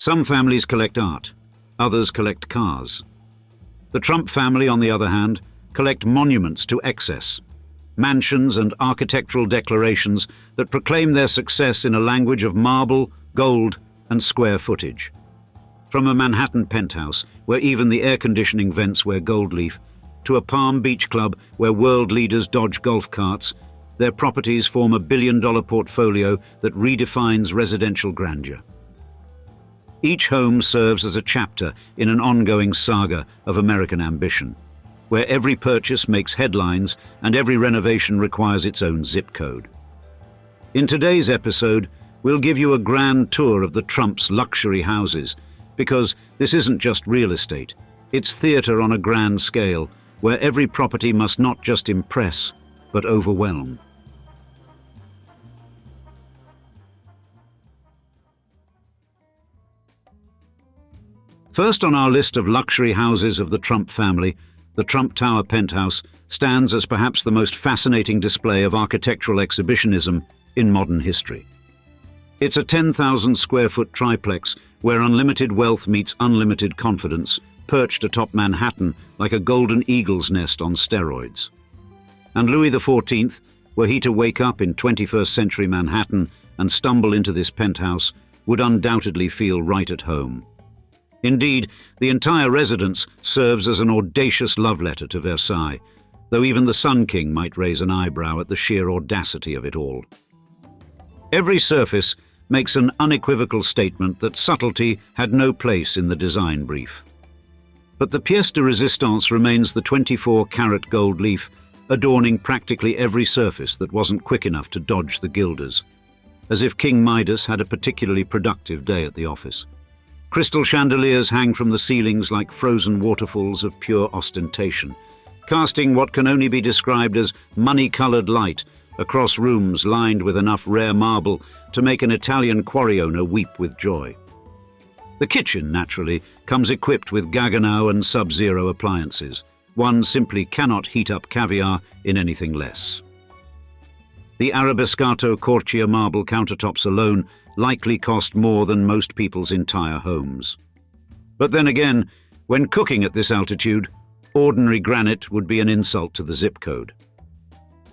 Some families collect art, others collect cars. The Trump family, on the other hand, collect monuments to excess, mansions and architectural declarations that proclaim their success in a language of marble, gold, and square footage. From a Manhattan penthouse, where even the air conditioning vents wear gold leaf, to a Palm Beach club where world leaders dodge golf carts, their properties form a billion-dollar portfolio that redefines residential grandeur. Each home serves as a chapter in an ongoing saga of American ambition, where every purchase makes headlines and every renovation requires its own zip code. In today's episode, we'll give you a grand tour of the Trumps' luxury houses, because this isn't just real estate, it's theatre on a grand scale, where every property must not just impress, but overwhelm. First on our list of luxury houses of the Trump family, the Trump Tower penthouse stands as perhaps the most fascinating display of architectural exhibitionism in modern history. It's a 10,000 square foot triplex where unlimited wealth meets unlimited confidence, perched atop Manhattan like a golden eagle's nest on steroids. And Louis XIV, were he to wake up in 21st century Manhattan and stumble into this penthouse, would undoubtedly feel right at home. Indeed, the entire residence serves as an audacious love letter to Versailles, though even the Sun King might raise an eyebrow at the sheer audacity of it all. Every surface makes an unequivocal statement that subtlety had no place in the design brief. But the pièce de résistance remains the 24-carat gold leaf, adorning practically every surface that wasn't quick enough to dodge the gilders, as if King Midas had a particularly productive day at the office. Crystal chandeliers hang from the ceilings like frozen waterfalls of pure ostentation, casting what can only be described as money-colored light across rooms lined with enough rare marble to make an Italian quarry owner weep with joy. The kitchen, naturally, comes equipped with Gaggenau and Sub-Zero appliances. One simply cannot heat up caviar in anything less. The Arabescato Corchia marble countertops alone likely cost more than most people's entire homes. But then again, when cooking at this altitude, ordinary granite would be an insult to the zip code.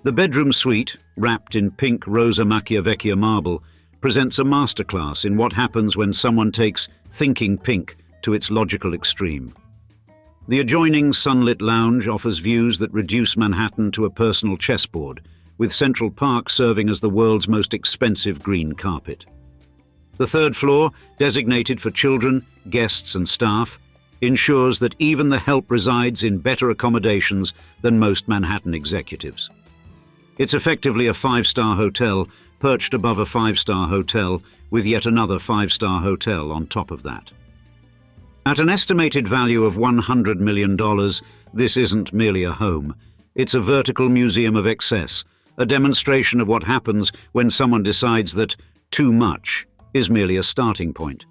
The bedroom suite, wrapped in pink Rosa Macchia marble, presents a masterclass in what happens when someone takes thinking pink to its logical extreme. The adjoining sunlit lounge offers views that reduce Manhattan to a personal chessboard, with Central Park serving as the world's most expensive green carpet. The third floor, designated for children, guests and staff, ensures that even the help resides in better accommodations than most Manhattan executives. It's effectively a five-star hotel perched above a five-star hotel with yet another five-star hotel on top of that. At an estimated value of $100 million, this isn't merely a home. It's a vertical museum of excess, a demonstration of what happens when someone decides that too much is merely a starting point.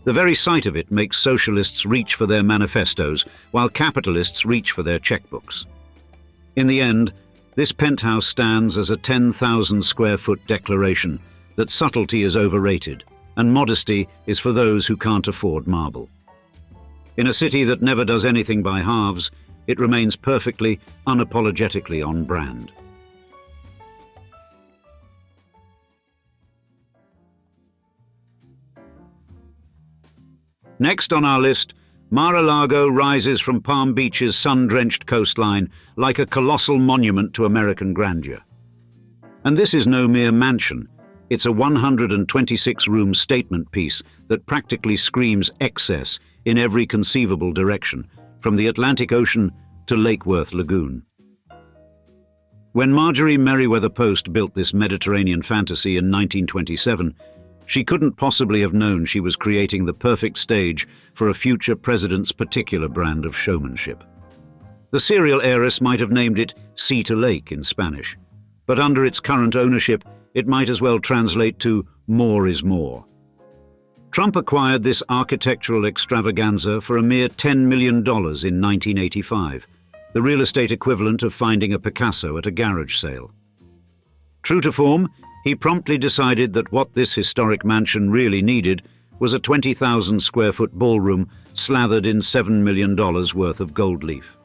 The very sight of it makes socialists reach for their manifestos, while capitalists reach for their checkbooks. In the end, this penthouse stands as a 10,000 square foot declaration that subtlety is overrated and modesty is for those who can't afford marble. In a city that never does anything by halves, it remains perfectly, unapologetically on brand. Next on our list, Mar-a-Lago rises from Palm Beach's sun-drenched coastline like a colossal monument to American grandeur. And this is no mere mansion. It's a 126-room statement piece that practically screams excess in every conceivable direction, from the Atlantic Ocean to Lake Worth Lagoon. When Marjorie Merriweather Post built this Mediterranean fantasy in 1927, she couldn't possibly have known she was creating the perfect stage for a future president's particular brand of showmanship. The serial heiress might have named it Sea to Lake in Spanish, but under its current ownership, it might as well translate to more is more. Trump acquired this architectural extravaganza for a mere $10 million in 1985, the real estate equivalent of finding a Picasso at a garage sale. True to form, he promptly decided that what this historic mansion really needed was a 20,000 square foot ballroom slathered in $7 million worth of gold leaf.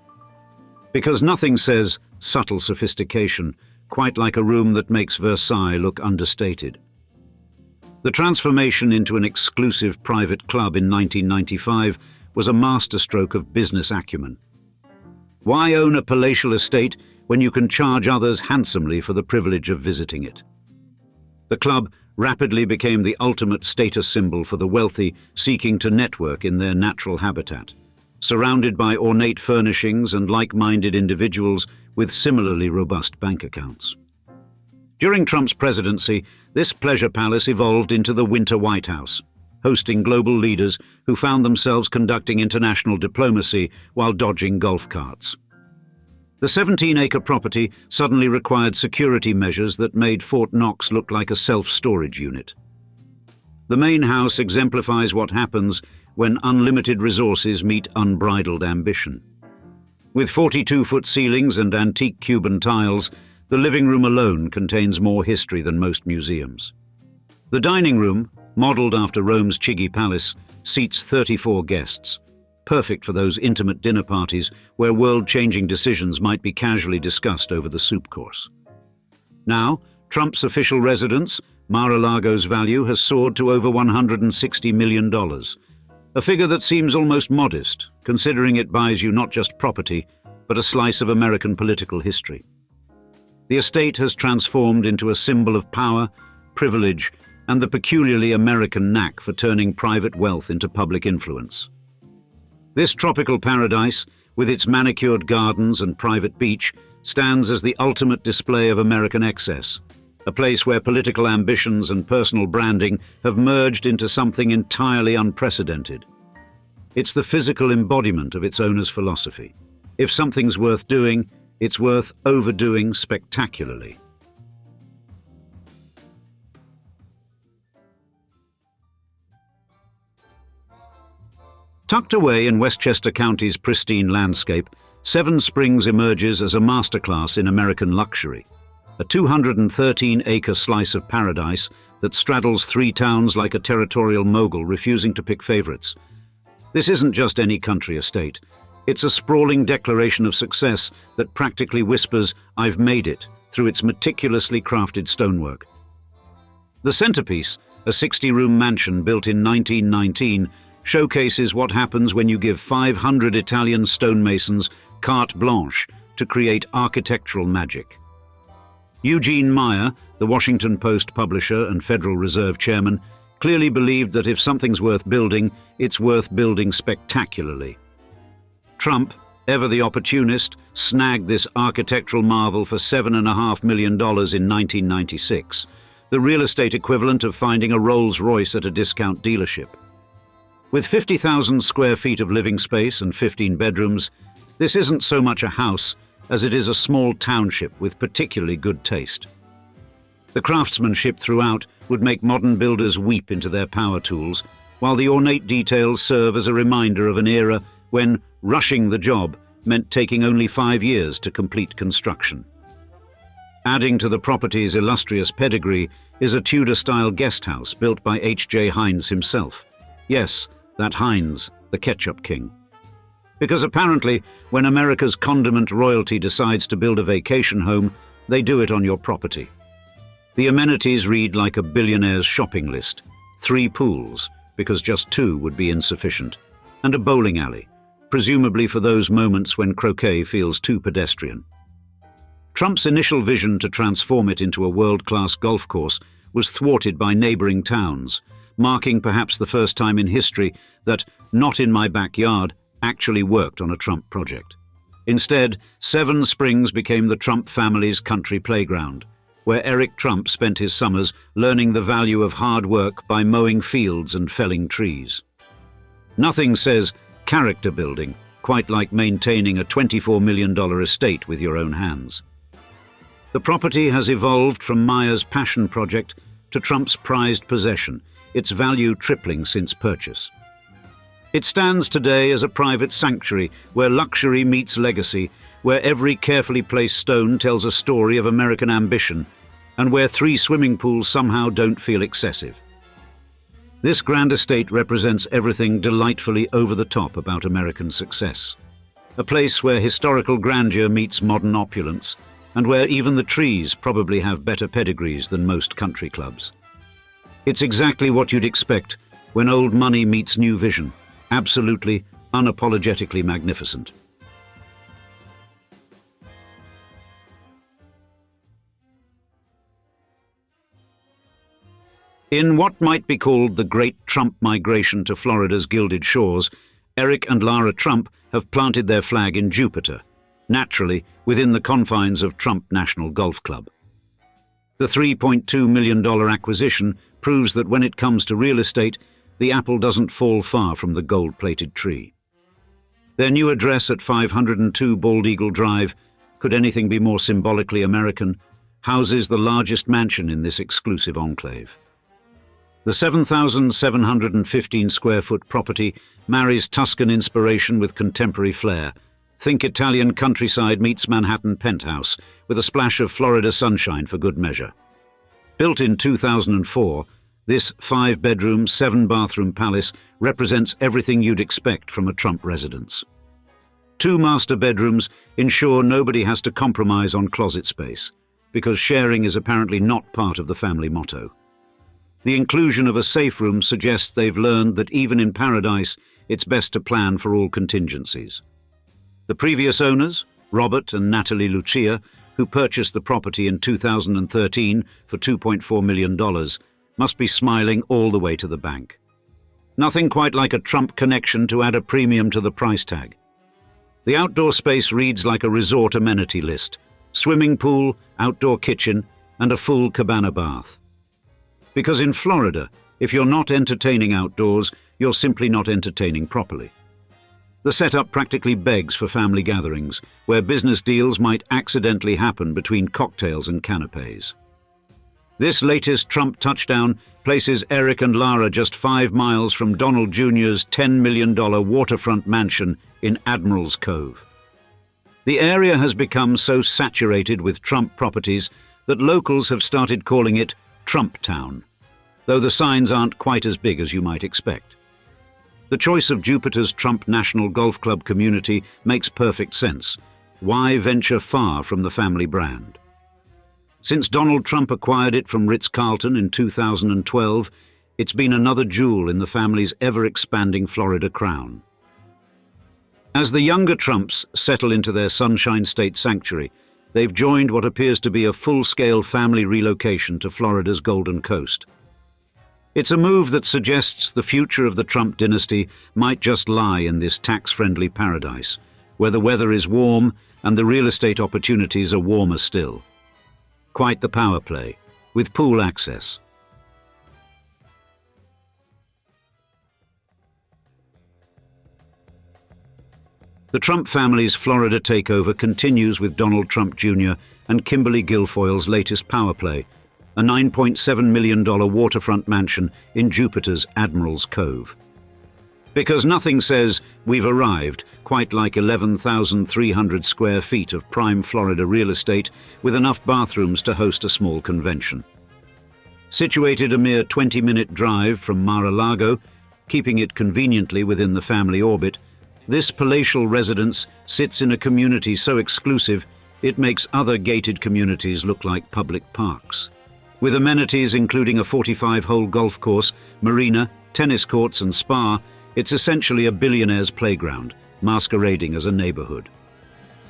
Because nothing says subtle sophistication quite like a room that makes Versailles look understated. The transformation into an exclusive private club in 1995 was a masterstroke of business acumen. Why own a palatial estate when you can charge others handsomely for the privilege of visiting it? The club rapidly became the ultimate status symbol for the wealthy seeking to network in their natural habitat, surrounded by ornate furnishings and like-minded individuals with similarly robust bank accounts. During Trump's presidency, this pleasure palace evolved into the Winter White House, hosting global leaders who found themselves conducting international diplomacy while dodging golf carts. The 17-acre property suddenly required security measures that made Fort Knox look like a self-storage unit. The main house exemplifies what happens when unlimited resources meet unbridled ambition. With 42-foot ceilings and antique Cuban tiles, the living room alone contains more history than most museums. The dining room, modeled after Rome's Chigi Palace, seats 34 guests, perfect for those intimate dinner parties where world-changing decisions might be casually discussed over the soup course. Now, Trump's official residence, Mar-a-Lago's value has soared to over $160 million, a figure that seems almost modest, considering it buys you not just property, but a slice of American political history. The estate has transformed into a symbol of power, privilege, and the peculiarly American knack for turning private wealth into public influence. This tropical paradise, with its manicured gardens and private beach, stands as the ultimate display of American excess, a place where political ambitions and personal branding have merged into something entirely unprecedented. It's the physical embodiment of its owner's philosophy. If something's worth doing, it's worth overdoing spectacularly. Tucked away in Westchester County's pristine landscape, Seven Springs emerges as a masterclass in American luxury, a 213-acre slice of paradise that straddles three towns like a territorial mogul refusing to pick favorites. This isn't just any country estate. It's a sprawling declaration of success that practically whispers, "I've made it," through its meticulously crafted stonework. The centerpiece, a 60-room mansion built in 1919, showcases what happens when you give 500 Italian stonemasons carte blanche to create architectural magic. Eugene Meyer, the Washington Post publisher and Federal Reserve chairman, clearly believed that if something's worth building, it's worth building spectacularly. Trump, ever the opportunist, snagged this architectural marvel for $7.5 million in 1996, the real estate equivalent of finding a Rolls-Royce at a discount dealership. With 50,000 square feet of living space and 15 bedrooms, this isn't so much a house as it is a small township with particularly good taste. The craftsmanship throughout would make modern builders weep into their power tools, while the ornate details serve as a reminder of an era when rushing the job meant taking only 5 years to complete construction. Adding to the property's illustrious pedigree is a Tudor-style guest house built by H.J. Heinz himself. Yes, that Heinz, the ketchup king. Because apparently, when America's condiment royalty decides to build a vacation home, they do it on your property. The amenities read like a billionaire's shopping list: 3 pools, because just 2 would be insufficient, and a bowling alley, presumably for those moments when croquet feels too pedestrian. Trump's initial vision to transform it into a world-class golf course was thwarted by neighboring towns, marking perhaps the first time in history that "not in my backyard" actually worked on a Trump project. Instead, Seven Springs became the Trump family's country playground, where Eric Trump spent his summers learning the value of hard work by mowing fields and felling trees. Nothing says character building quite like maintaining a $24 million estate with your own hands. The property has evolved from Meyer's passion project to Trump's prized possession, its value tripling since purchase. It stands today as a private sanctuary where luxury meets legacy, where every carefully placed stone tells a story of American ambition, and where 3 swimming pools somehow don't feel excessive. This grand estate represents everything delightfully over the top about American success. A place where historical grandeur meets modern opulence, and where even the trees probably have better pedigrees than most country clubs. It's exactly what you'd expect when old money meets new vision. Absolutely, unapologetically magnificent. In what might be called the Great Trump Migration to Florida's Gilded Shores, Eric and Lara Trump have planted their flag in Jupiter, naturally within the confines of Trump National Golf Club. The $3.2 million acquisition proves that when it comes to real estate, the apple doesn't fall far from the gold-plated tree. Their new address at 502 Bald Eagle Drive, could anything be more symbolically American, houses the largest mansion in this exclusive enclave. The 7,715 square foot property marries Tuscan inspiration with contemporary flair. Think Italian countryside meets Manhattan penthouse, with a splash of Florida sunshine for good measure. Built in 2004, this 5-bedroom, 7-bathroom palace represents everything you'd expect from a Trump residence. 2 master bedrooms ensure nobody has to compromise on closet space, because sharing is apparently not part of the family motto. The inclusion of a safe room suggests they've learned that even in paradise, it's best to plan for all contingencies. The previous owners, Robert and Natalie Lucia, who purchased the property in 2013 for $2.4 million, must be smiling all the way to the bank. Nothing quite like a Trump connection to add a premium to the price tag. The outdoor space reads like a resort amenity list: swimming pool, outdoor kitchen, and a full cabana bath. Because in Florida, if you're not entertaining outdoors, you're simply not entertaining properly. The setup practically begs for family gatherings, where business deals might accidentally happen between cocktails and canapes. This latest Trump touchdown places Eric and Lara just 5 miles from Donald Jr.'s $10 million waterfront mansion in Admirals Cove. The area has become so saturated with Trump properties that locals have started calling it Trump Town, though the signs aren't quite as big as you might expect. The choice of Jupiter's Trump National Golf Club community makes perfect sense. Why venture far from the family brand? Since Donald Trump acquired it from Ritz-Carlton in 2012, it's been another jewel in the family's ever-expanding Florida crown. As the younger Trumps settle into their Sunshine State sanctuary, they've joined what appears to be a full-scale family relocation to Florida's Golden Coast. It's a move that suggests the future of the Trump dynasty might just lie in this tax-friendly paradise, where the weather is warm and the real estate opportunities are warmer still. Quite the power play, with pool access. The Trump family's Florida takeover continues with Donald Trump Jr. and Kimberly Guilfoyle's latest power play, a $9.7 million waterfront mansion in Jupiter's Admirals Cove. Because nothing says, "we've arrived," quite like 11,300 square feet of prime Florida real estate with enough bathrooms to host a small convention. Situated a mere 20-minute drive from Mar-a-Lago, keeping it conveniently within the family orbit, this palatial residence sits in a community so exclusive it makes other gated communities look like public parks. With amenities including a 45-hole golf course, marina, tennis courts and spa, it's essentially a billionaire's playground, masquerading as a neighborhood.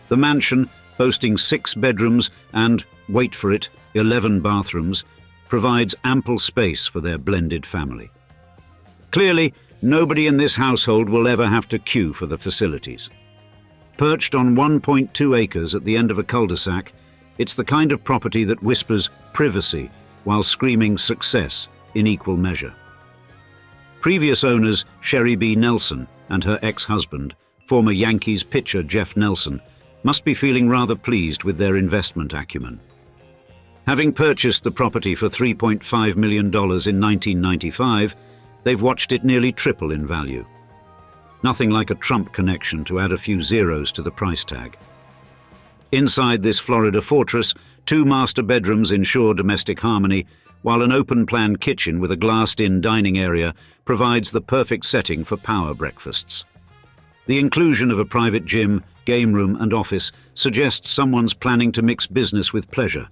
The mansion, boasting 6 bedrooms and, wait for it, 11 bathrooms, provides ample space for their blended family. Clearly, nobody in this household will ever have to queue for the facilities. Perched on 1.2 acres at the end of a cul-de-sac, it's the kind of property that whispers privacy while screaming success in equal measure. Previous owners Sherry B. Nelson and her ex-husband, former Yankees pitcher Jeff Nelson, must be feeling rather pleased with their investment acumen. Having purchased the property for $3.5 million in 1995, they've watched it nearly triple in value. Nothing like a Trump connection to add a few zeros to the price tag. Inside this Florida fortress, 2 master bedrooms ensure domestic harmony, while an open-plan kitchen with a glassed-in dining area provides the perfect setting for power breakfasts. The inclusion of a private gym, game room and office suggests someone's planning to mix business with pleasure,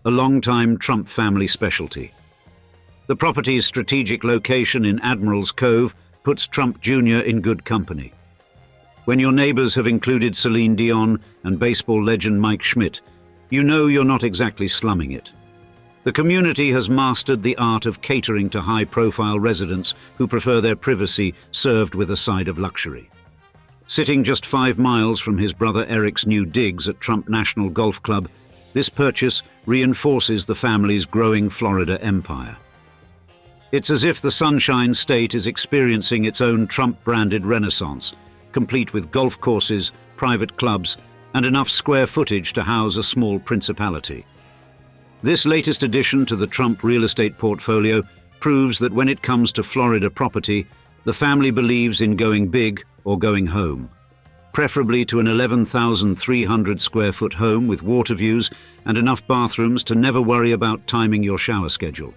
a long-time Trump family specialty. The property's strategic location in Admirals, Cove puts Trump Jr. in good company. When your neighbors have included Celine Dion and baseball legend Mike Schmidt, you know you're not exactly slumming it. The community has mastered the art of catering to high-profile residents who prefer their privacy served with a side of luxury. Sitting just 5 miles from his brother Eric's new digs at Trump National Golf Club, this purchase reinforces the family's growing Florida empire. It's as if the Sunshine State is experiencing its own Trump-branded renaissance, complete with golf courses, private clubs, and enough square footage to house a small principality. This latest addition to the Trump real estate portfolio proves that when it comes to Florida property, the family believes in going big or going home, preferably to an 11,300 square foot home with water views and enough bathrooms to never worry about timing your shower schedule.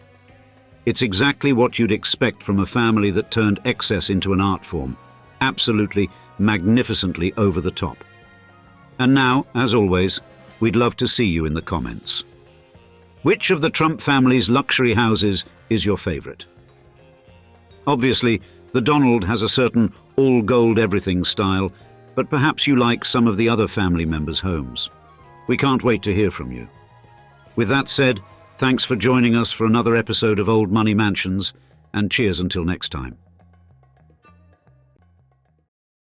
It's exactly what you'd expect from a family that turned excess into an art form, absolutely, magnificently over the top. And now, as always, we'd love to see you in the comments. Which of the Trump family's luxury houses is your favorite? Obviously, the Donald has a certain all-gold everything style, but perhaps you like some of the other family members' homes. We can't wait to hear from you. With that said, thanks for joining us for another episode of Old Money Mansions, and cheers until next time.